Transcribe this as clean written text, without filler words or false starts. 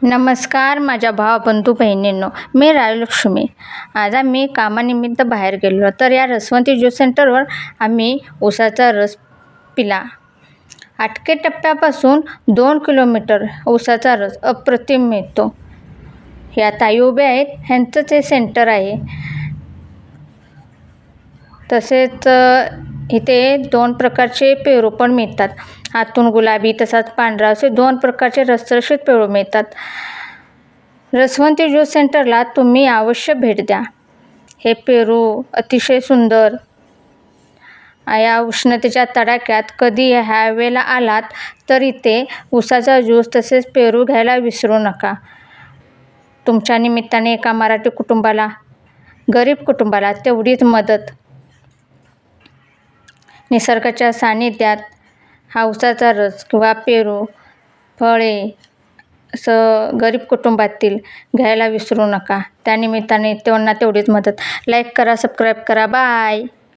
नमस्कार माझ्या भाव बंधू बहिणींनो, मी राजलक्ष्मी. आज आम्ही कामानिमित्त बाहेर गेलो तर या रसवंती ज्यूस सेंटरवर आम्ही उसाचा रस पिला. आटके टप्प्यापासून 2 किलोमीटर उसाचा रस अप्रतिम मिळतो. ह्या ताई उभ्या आहेत, ह्यांचंच हे सेंटर आहे. तसेच इथे 2 प्रकारचे पेरू पण मिळतात. आतून गुलाबी तसाच पांढरा असे 2 प्रकारचे रसरशीत पेरू मिळतात. रसवंती ज्यूस सेंटरला तुम्ही अवश्य भेट द्या. हे पेरू अतिशय सुंदर. या उष्णतेच्या तडाख्यात कधी ह्या वेळेला आलात तर इथे उसाचा ज्यूस तसेच पेरू घ्यायला विसरू नका. तुमच्या निमित्ताने एका मराठी कुटुंबाला, गरीब कुटुंबाला तेवढीच मदत. निसर्गाच्या सानिध्यात हा उसाचा रस किंवा पेरू, फळे असं गरीब कुटुंबातील घ्यायला विसरू नका. त्यानिमित्ताने त्यांना तेवढीच मदत. लाईक करा, सबस्क्राईब करा. बाय.